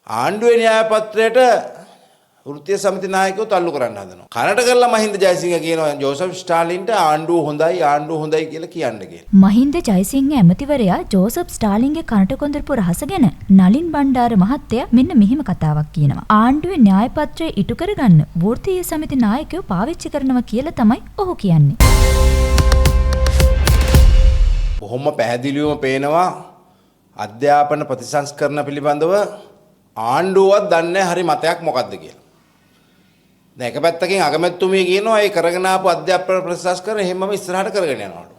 ආණ්ඩුවේ න්‍යාය පත්‍රයට වෘත්තීය සමිති නායකයෝ තල්ලු කරන්න හදනවා. කනට කරලා මහින්ද ජයසිංහ කියනවා ජෝසප් ස්ටාලින්ට ආණ්ඩුව හොඳයි කියලා කියන්න කියලා. මහින්ද ජයසිංහ ඇමතිවරයා ජෝසප් ස්ටාලින්ගේ කනට කොඳුරපු රහස ගැන නලින් බණ්ඩාර මහත්තයා මෙන්න මෙහෙම කතාවක් කියනවා. ආණ්ඩුවේ න්‍යාය පත්‍රය ඉටු කරගන්න වෘත්තීය සමිති නායකයෝ පාවිච්චි කරනවා කියලා තමයි ඔහු කියන්නේ. බොහොම පැහැදිලිවම පේනවා අධ්‍යාපන ප්‍රතිසංස්කරණ පිළිබඳව ආණ්ඩුවවත් දන්නේ හරි මතයක් මොකක්ද කියලා. දැන් එක පැත්තකින් අගමැතිතුමිය කියනවා ඒ කරගෙන ආපු අධ්‍යාපන ප්‍රතිසංස්කරණ එහෙමම ඉස්සරහට කරගෙන යනවලු.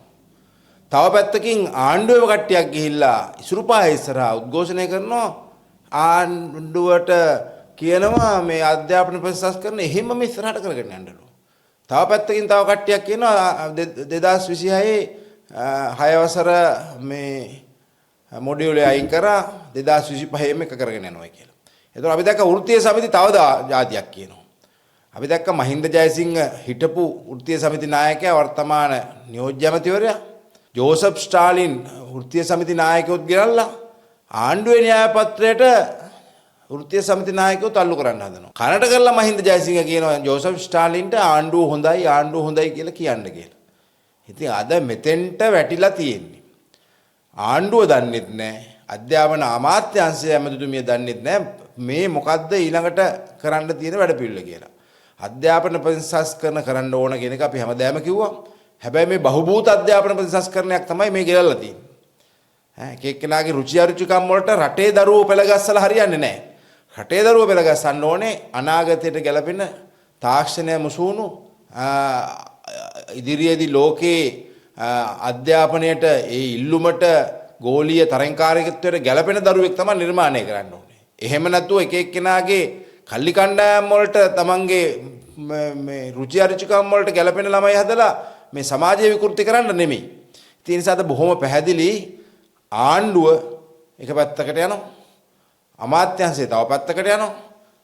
තව පැත්තකින් ආණ්ඩුවේම කට්ටියක් ගිහිල්ලා ඉසුරුපාය ඉස්සරහා උද්ඝෝෂණය කරනවා ආණ්ඩුවට කියනවා මේ අධ්‍යාපන ප්‍රතිසංස්කරණ එහෙමම ඉස්සරහට කරගෙන යන්නලු. තව පැත්තකින් තව කට්ටියක් කියනවා 2026 6 වසර මේ මොඩියුලේ අයින් කරා 2025 එක කරගෙන යනවා කියලා. එතකොට අපි දැක්ක වෘත්තීය සමිති තව જાතියක් කියනවා. අපි දැක්ක මහින්ද ජයසිංහ හිටපු වෘත්තීය සමිති නායකයා වර්තමාන නියෝජ්‍ය ඇමතිවරයා ජෝසප් ස්ටාලින් වෘත්තීය සමිති නායකයොත් ගෙනල්ලා ආණ්ඩුවේ න්‍යාය පත්‍රයට වෘත්තීය සමිති නායකයෝ තල්ලු කරන්න හදනවා. කනට කරලා මහින්ද ජයසිංහ කියනවා ජෝසප් ස්ටාලින්ට ආණ්ඩුව හොඳයි කියලා කියන්න කියලා. ඉතින් අද මෙතෙන්ට වැටිලා තියෙන්නේ. ආණ්ඩුව දන්නෙත් නැහැ. අධ්‍යාපන අමාත්‍යාංශය ඇමතිතුමිය දන්නෙත් නැහැ මේ මොකද්ද ඊළඟට කරන්න තියෙන වැඩපිළිවෙල කියලා. අධ්‍යාපන ප්‍රතිසංස්කරණ කරන්න ඕන කියන එක අපි හැමදාම කිව්වා. හැබැයි මේ බහුභූත අධ්‍යාපන ප්‍රතිසංස්කරණයක් තමයි මේ ගෙරල්ලා තියෙන්නේ. එක එක්කෙනාගේ රුචි අරුචිකම් වලට රටේ දරුවෝ පෙළගස්සලා හරියන්නේ නැහැ. රටේ දරුවෝ පෙළගස්සන්න ඕනේ අනාගතයට ගැලපෙන තාක්ෂණය මුසුණු ඉදිරියේදී ලෝකේ අධ්‍යාපනයට ඒ ඉල්ලුමට ගෝලීය තරංකාරීත්වයට ගැලපෙන දරුවෙක් තමයි නිර්මාණය කරන්න ඕනේ. එහෙම නැතුව එක එක්කෙනාගේ කල්ලි කණ්ඩායම් වලට තමන්ගේ මේ රුචි අරුචිකම් වලට ගැලපෙන ළමයි හදලා මේ සමාජය විකෘති කරන්න නෙමෙයි. ඒ නිසා අද බොහොම පැහැදිලි ආණ්ඩුව එක පැත්තකට යනවා. අමාත්‍යාංශය තව පැත්තකට යනවා.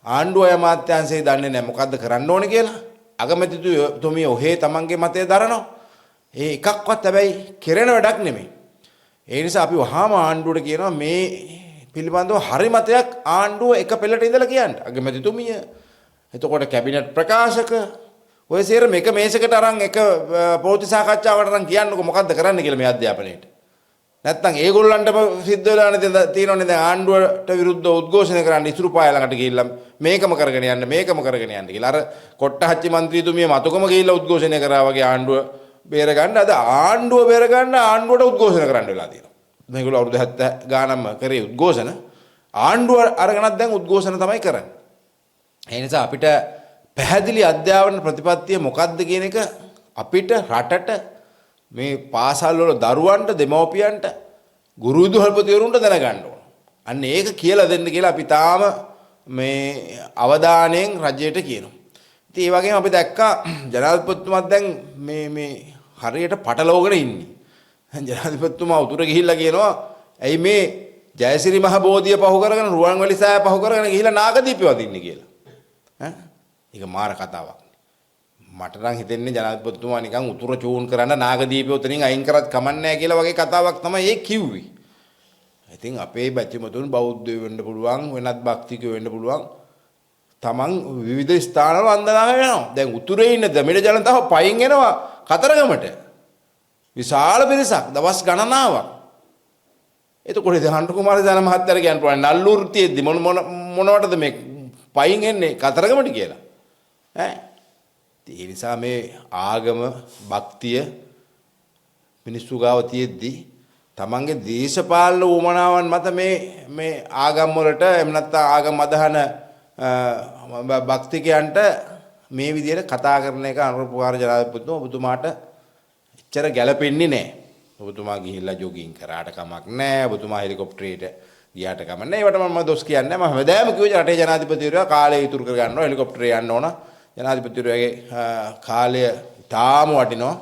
ආණ්ඩුවයි අමාත්‍යාංශය දන්නේ නැහැ මොකද්ද කරන්න ඕනේ කියලා. අගමැතිතුමිය ඔහේ තමන්ගේ මතය දරනවා. ඒ එකක්වත් හැබැයි කෙරෙන වැඩක් නෙමෙයි. ඒ නිසා අපි වහාම ආණ්ඩුවට කියනවා මේ පිළිබඳව හරි මතයක් ආණ්ඩුව එක පෙළට ඉඳලා කියන්න. අගමැතිතුමිය එතකොට කැබිනට් ප්‍රකාශක ඔය සේරම එක මේසයකට අරන් එක ප්‍රවෘත්ති සාකච්ඡාවකට අරන් කියන්නකො මොකද්ද කරන්න කියලා මේ අධ්‍යාපනයේට. නැත්තම් ඒගොල්ලන්ටම සිද්ධ වෙලානේ තියෙනවනේ දැන් ආණ්ඩුවට විරුද්ධව උද්ඝෝෂණය කරන්න ඉසුරුපාය ළඟට ගිහිල්ලා මේකම කරගෙන යන්න කියලා. අර කොට්ටහච්චි മന്ത്രിතුමිය මතකම ගිහිල්ලා උද්ඝෝෂණය කරා වගේ ආණ්ඩුව බේරගන්න අද ආණ්ඩුව බේරගන්න ආණ්ඩුවට උද්ඝෝෂණ කරන්න වෙලා තියෙනවා. මේගොල්ලෝ අවුරුදු 70 ගානක්ම කරේ උද්ඝෝෂණ ආණ්ඩුව අරගෙනත් දැන් උද්ඝෝෂණ තමයි කරන්නේ. ඒ නිසා අපිට පැහැදිලි අධ්‍යාපන ප්‍රතිපත්තිය මොකක්ද කියන එක අපිට රටට මේ පාසල් වල දරුවන්ට දෙමව්පියන්ට ගුරු විදුහල්පතිවරුන්ට දැනගන්න ඕන. අන්න ඒක කියලා දෙන්න කියලා අපි තාම මේ අවධානයෙන් රජයට කියනවා. ඉතින් ඒ වගේම අපි දැක්කා ජනාධිපතිතුමාත් දැන් මේ හරියට පටලවගෙන ඉන්නේ. ජනාධිපතිතුමා උතුර ගිහිල්ලා කියනවා ඇයි මේ ජයසිරි මහ බෝධිය පහු කරගෙන රුවන්වැලි සෑය පහු කරගෙන ගිහිල්ලා නාගදීපේ වදින්නේ කියලා. ඒක මාර කතාවක්. මට නම් හිතෙන්නේ ජනාධිපතිතුමා නිකන් උතුර චූන් කරන්න නාගදීපේ උතනින් අයින් කරත් කමන්නේ නැහැ කියලා වගේ කතාවක් තමයි ඒ කිව්වේ. ඉතින් අපේ බැතිමතුන් බෞද්ධයෝ වෙන්න පුළුවන් වෙනත් භක්තිකයෝ වෙන්න පුළුවන්. තමන් විවිධ ස්ථානවල වන්දනා කරනවා. දැන් උතුරේ ඉන්න දමිළ ජනතාව පයින් එනවා කතරගමට. විශාල පිරිසක් දවස් ගණනාවක්. එතකොට දහඬු කුමාරදාන මහත්තයාට කියන්න පුළුවන් නල්ලුරු තියෙද්දි මොනවටද මේ පයින් එන්නේ කතරගමට කියලා. ඒ නිසා මේ ආගම භක්තිය මිනිස්සු ගාව තියෙද්දි තමන්ගේ දේශපාලන උවමනාවන් මත මේ ආගම් වලට එහෙම නැත්නම් ආගම් අදහන භක්තිකයන්ට මේ විදිහට කතා කරන එක අනුරපුර ජනාධිපතිතුමා ඔබතුමාට එච්චර ගැළපෙන්නේ නැහැ. ඔබතුමා ගිහිල්ලා ජොගින් කරාට කමක් නැහැ. ඔබතුමා හෙලිකොප්ටරේට ගියාට කමක් නැහැ. ඒවට මම දොස් කියන්නේ නැහැ. මම හැමදාම කිව්වේ රටේ ජනාධිපතිවරයා කාලය ඉතුරු කර ගන්නවා හෙලිකොප්ටරේ යන්න ඕන. ජනාධිපතිවරයාගේ කාලය තාම වටිනවා.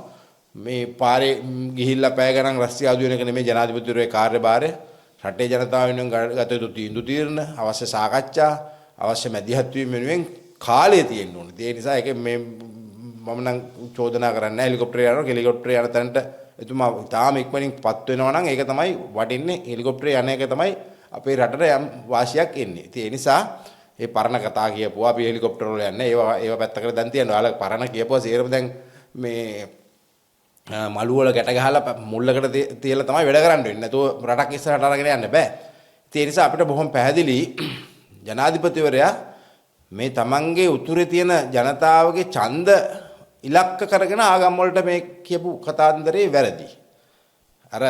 මේ පාරේ ගිහිල්ලා පැය ගණන් රස්සිය ආදු වෙන එක නෙමෙයි ජනාධිපතිවරයාගේ කාර්යභාරය. රටේ ජනතාව වෙනුවෙන් ගත යුතු තීන්දුව తీරන අවශ්‍ය සාකච්ඡා අවශ්‍ය මැදිහත් වීම වෙනුවෙන් කාලය තියෙන්න ඕනේ. ඒ නිසා ඒක මේ මම නම් චෝදනා කරන්නේ හෙලිකොප්ටරේ යනවා හෙලිකොප්ටරේ යන තැනට එතුමා තාම ඉක්මනින් පත් වෙනවා නම් ඒක තමයි වටින්නේ හෙලිකොප්ටරේ යන එක තමයි අපේ රටට යම් වාසියක් එන්නේ. ඉතින් ඒ නිසා ඒ පරණ කතා කියපුවා අපි හෙලිකොප්ටර් වල යන්නේ ඒවා පැත්තකට දැන් තියනවා. ඔයාලා පරණ කියපුවා සේරම දැන් මේ මළු වල ගැට ගහලා මුල්ලකට තියලා තමයි වැඩ කරන්න වෙන්නේ. නැතුව රටක් ඉස්සරහට අරගෙන යන්න බෑ. ඒ නිසා අපිට බොහොම පැහැදිලි ජනාධිපතිවරයා මේ තමන්ගේ උතුරේ තියෙන ජනතාවගේ ඡන්ද ඉලක්ක කරගෙන ආගම් වලට මේ කියපු කතාන්දරේ වැරදි. අර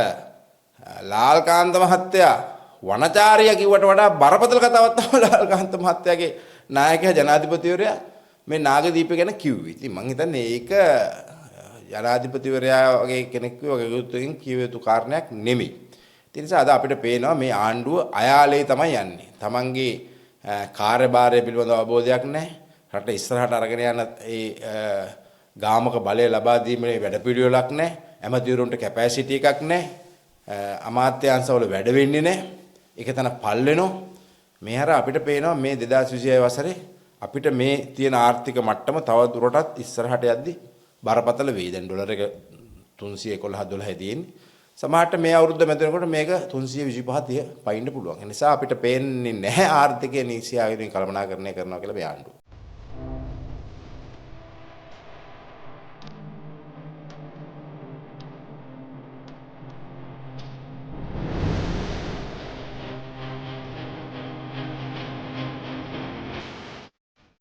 ලාල්කාන්ත මහත්තයා වනචාරියා කිව්වට වඩා බරපතල කතාවක් තමයි ලාල්කාන්ත මහත්තයාගේ නායකයා ජනාධිපතිවරයා මේ නාගදීප ගැන කිව්වේ. ඉතින් මං හිතන්නේ ඒක ජනාධිපතිවරයා වගේ කෙනෙක් වගේ කිව යුතු කාරණයක් නෙමෙයි. ඒ නිසා අද අපිට පේනවා මේ ආණ්ඩුව අයාලේ තමයි යන්නේ. තමන්ගේ කාර්යභාරය පිළිබඳව අවබෝධයක් නැහැ. රට ඉස්සරහට අරගෙන යන ඒ ගාමක බලය ලබා දීමේ වැඩපිළිවෙලක් නැහැ. ඇමතිවරුන්ට කැපැසිටි එකක් නැහැ. අමාත්‍යාංශවල වැඩ වෙන්නේ නැහැ. ඒක තන පල් වෙනවා. මේ හැර අපිට පේනවා මේ 2026 වසරේ අපිට මේ තියෙන ආර්ථික මට්ටම තව දුරටත් ඉස්සරහට යද්දි බරපතල වෙයි. දැන් ඩොලර් එක 311 තියෙන්නේ. සමහරට මේ අවුරුද්ද මැදනකොට මේක 325 30 පයින්න පුළුවන්. ඒ නිසා අපිට පේන්නේ නැහැ ආර්ථිකය නිසියාවෙන් කළමනාකරණය කරනවා කියලා මේ ආණ්ඩුව.